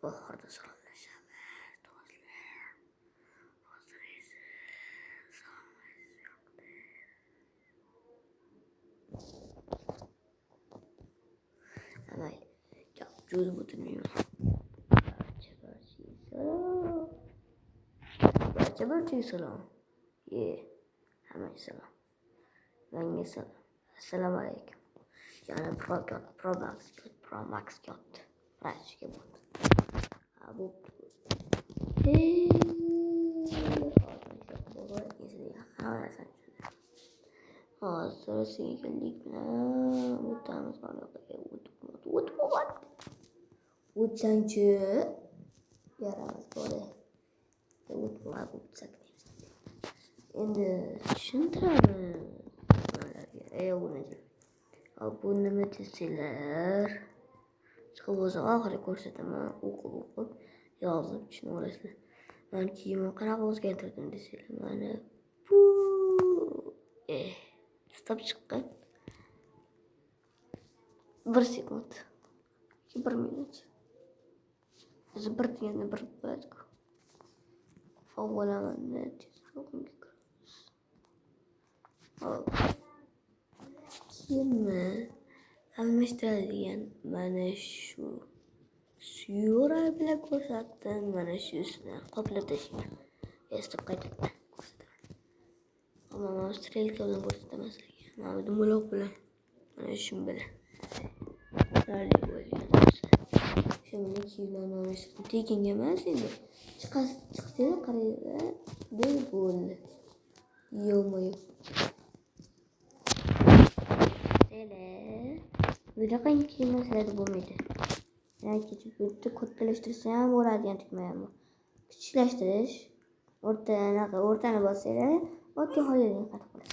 Bahorda salonlashadi do'stlar. Hozir esa salonlash yo'qdi. Mayli, gap jo'zi butunlayman. Barcha salom. Hammaga salom. Menga salom. Assalomu alaykum. Yana Pro Max yotdi. Rashga bo'ldi. Bo'pti. Hozir sekinlik bilan o'tamiz. O'tsangchi yaramiz bo'ladi. O'tsak endi tushuntiramiz. Bu nima desanglar, chiqib o'zim oxiri ko'rsataman. O'qib yozib tushunaverasizlar. Men kiyimni qanaqa o'zgartirdim desanglar, mana bu stop chiqqan. 1 sekund. 1 minut. O'zi bir deganda bir bo'ladi-ku. Favvolamanda tezroqga kiramiz. Kiyimni almashtiradigan mana shu syura bilan ko'rsatdim. Mana shu ustidan qoplab tashlayman. Esib qaytadan ko'rsataman. Ammo men strelka bilan ko'rsataman sizga. Mana dumaloq bilan. Mana shu bilan. Rali bo'lgan narsa. Shuni kiyimlarni almashtirdim. Tekinga emas endi. Chiqsanglar qaranglar. Bo'ldi. Yo'q. Bunaqa kiyimlar bo'lmaydi. Yoki bitta kattalashtirsa ham bo'ladigan tugma bu. Kichiklashtirish, o'rtani bossanglar, o'tga qo'yadigan qatib qoladi.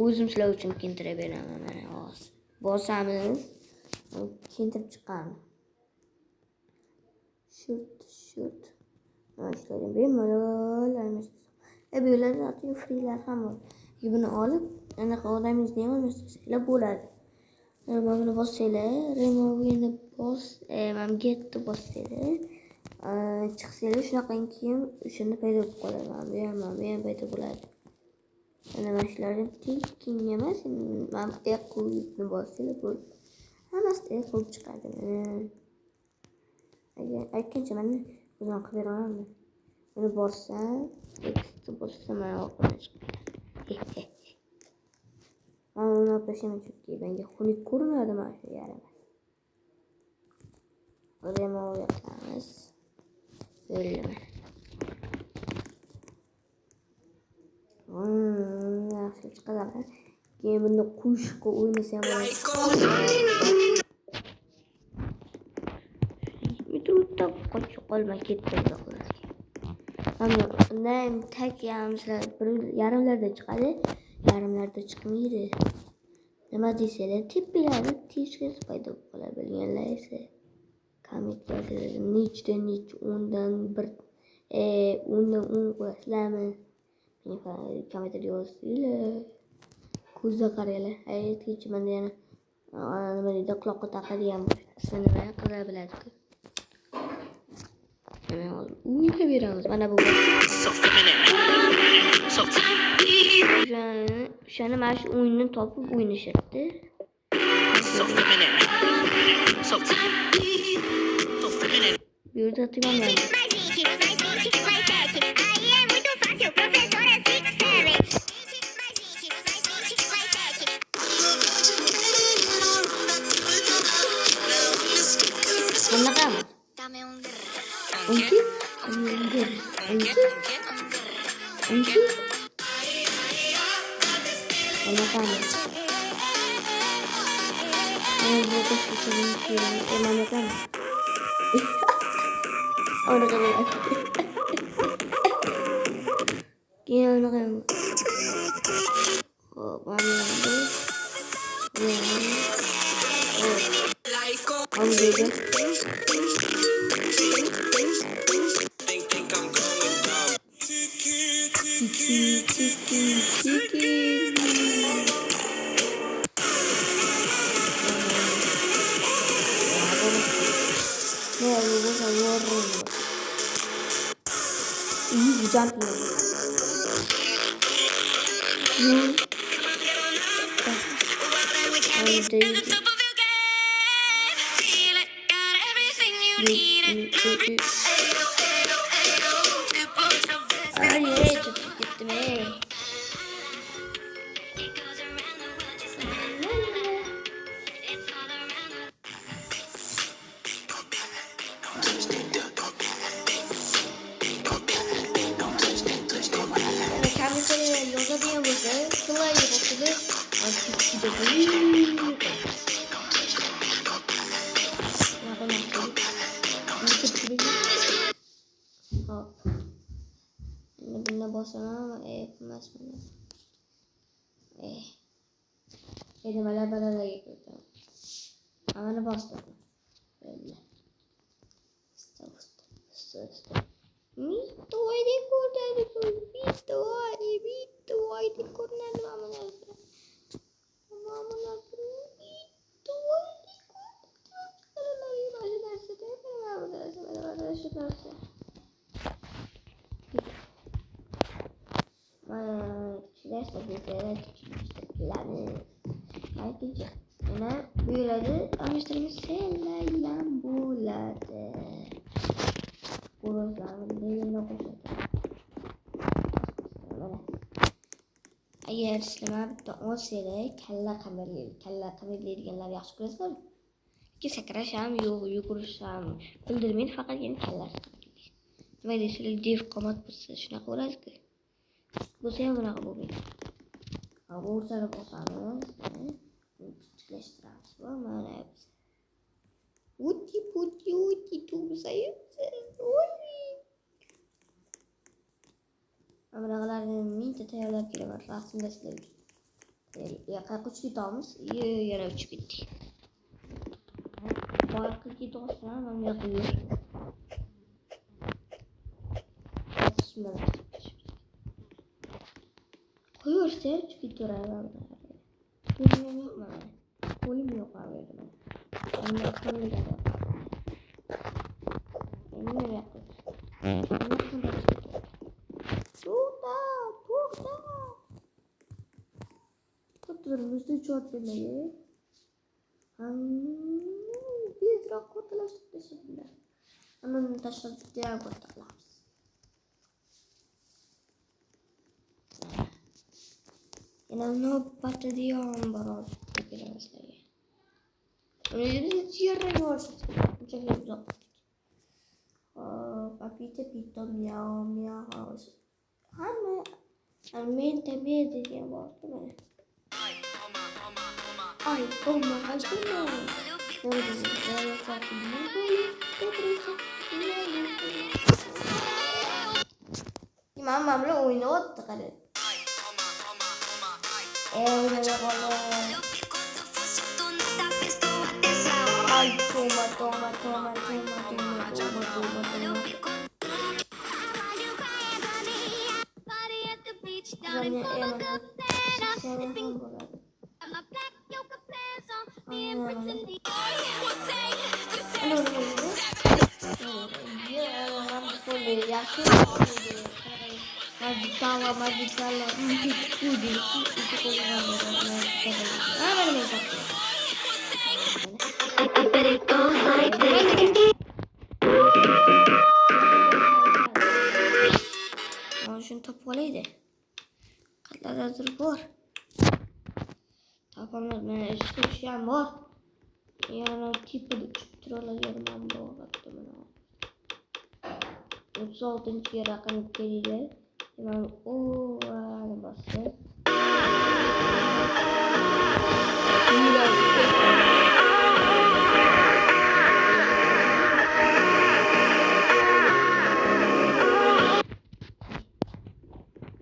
O'zim sizlar uchun kiyintirib beraman mana hozir. Bosamiz, kiyintirib chiqamiz. Shurt. Mana shularni bemalol almashtirib. Bu yerlarda freelar ham bor. Buni olib, anaqa odamingizni ham almashtirsangiz bo'ladi. Mana buni bossanglar, removini mana getni bossanglar, chiqsanglar shunaqa kiyim o'shanda paydo bo'lib qoladi. Mana bu ham paydo bo'ladi. Mana shularni tekinga emas, mana bu qo'yibni bossanglar bo'ldi. Hammasida qo'yib chiqadi. Agar aytgancha mana o'zim qilib beraman. Buni borsam, bossam mana orqadan chiqadi. Mana uni opashiman chunki menga xunuk ko'rinadi mana shu yaramas. Remov yapamiz. Bo'ldi. Yaxshi chiqadi. Keyin buni qo'shiqqa o'ynasa ham bo'ladi. Bitta qo'shiq qolmay ketdi uzoqlarga. Mana undan tag yamizlar yarimlarda chiqadi. Yarimlarda chiqmaydi. Nima deysanglar, tepalarida teshkasi paydo bo'ladi. Bilganlar esa kommentlarda nechdan 10 qo'yasizlarmi? Meni kommentar yozinglar. Ko'zda qaranglar. Aytgancha menda yana nima deydi, quloqqa taqadigan ismini nima qilib biladi-ku. Mana hozir o'ynab beramiz. Mana bu O'shani mana shu o'yinni topib o'ynashadi. Bu yerda timanlar. Bunaqami? Unki? Bunaqami? Bu qo'shiqni jumping. Ay, tutup gittim ey. Kendisine yolda diye vurdu. Sıla'yı bakıldı. Artık gidelim. Hop. Şimdi bununla basana ama yapmaz bunu. Kelimeler bana da yıkıldı. Hemen bastım. Böyle. Stop. Mito, haydi kurtardı. Mito, haydi kurtardı. Aman Allah'ım. Aman Allah'ım. Mito, haydi kurtardı. Kişiler bizlere tepkilerini herkese yine büyüledi. Amaçlarımız selam buladı. Burası değerine koşuyor. Eğer sizler bitta 10 sene kalla kamerleri deganlar yaxshi ko'rasizlar. Ki sakrasham, yugurisham bildirmaydi, faqat yana kallasi. Nima deysizlar, dev qomat bo'lsa shunaqa bo'ladi-ku. Bo'lsa ham bunaqa bo'lmaydi. Bu o'rtada bosamiz, tiklashtiramiz. Mana biz. Uti tug'sayib. Bunaqalarni mingta tayyorlab kelaman. Rasmda sizlarga. Yoqqa uchib ketamiz. Yana uchib ketdik. Boyaqqa ketosam, men yoqqa yur. Bismillah. Koyursa uchib ketaveradi. Qo'lim yo'q mana. Qo'lim yo'q abi. Endi qo'lim yo'q. Endi yo'q. To'xta. Turmuşda çok yemeği. Bizrak kurtuluştuk teşekkürler. Onun taşladık diğer kurtuluşlar. Yine ne patı diyorum bana. Öyle diğer yorsun. Çok güzel. Papita miau. Men tabii dediğim var değil mi? Ay, toma. Mamamla oynayottuk hadi. Oynayalım. Ay, toma. Magitala. Şunu topalaydı. Katlardadır var. Tapanlar işte şu an var. Yani tipi de çıktıralar yarım bu baktım ona. 36. rakam geliyor. Hemen o bastı.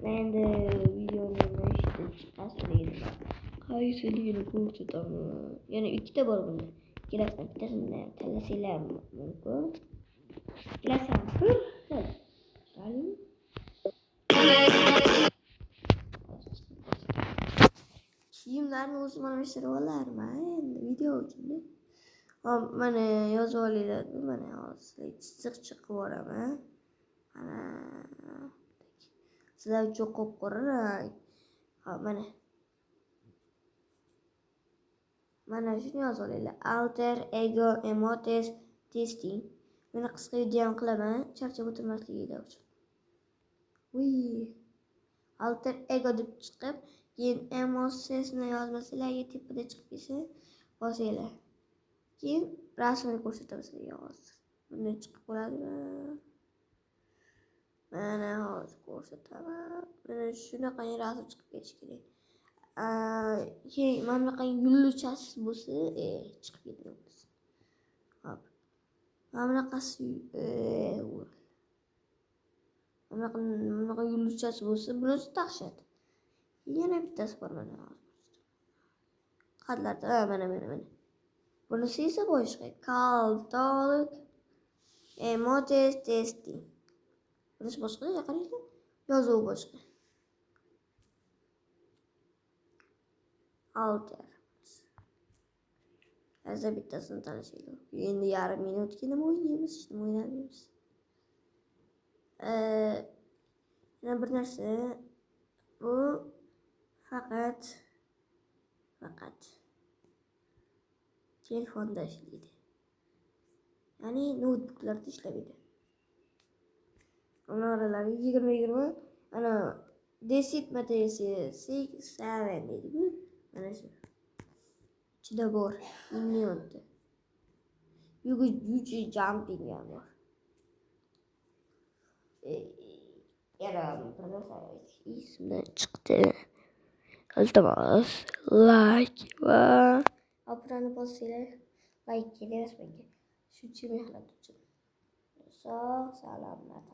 Ben de videonun işte çıkarsaydım. Kayseri yine kurtuldum. Yani iki de var bunlar. Giresen gidersin telesiyle mümkün. Giresen hır. Salim. Kiyimlarni o'zim almashtirib olarman video uchun. Mana yozib olinglar, mana hozir chiziq chiqib yuboraman. Mana sizlar uchun qop-qora rang. Ha, mana shuni yozib olinglar. Alter ego emotes testing. Meni qisqa video ham qilaman, charchab o'tirmasliginglar uchun. Uy. Alter ego deb chiqib, keyin emosesni yozmasanglar, tepada chiqib kelsa, bosinglar. Keyin rasmini ko'rsataman sizlarga hozir. Bunday chiqib qoladimi? Mana hozir ko'rsataman. Mana shunaqa rasm chiqib ketishi kerak. Keyin mana bunaqa yulduzchasiz bo'lsa, chiqib ketgan bo'lsa. Hop. Mana bunaqasi bunaqa yulduzchasi bo'lsa, bunisi dahshat. Yana bittasi bor mana hozir. Qadlarda mana. Bunisi esa boshqa. Kaltoliq emotes testing. Bunisi boshqa, qaranglar. Yozuv boshqa. Alter. Azza bittasini tanishaylik. Endi yarim minutgina o'ynaymiz, o'ynaymiz. Yana bir narsa, bu faqat telefonda ishlaydi. Ya'ni notebooklarda ishlaydi. Ular oralari 20 ana desit materiasi 7 deydi. Mana shu. Ichida bor, minyonda. Yuji jumping ham bor. Yana bir narsa esimdan chiqdi. Iltimos, like va obunani bosinglar. Like kerak menga. Shuncha mehnat uchun. Sog' salomat.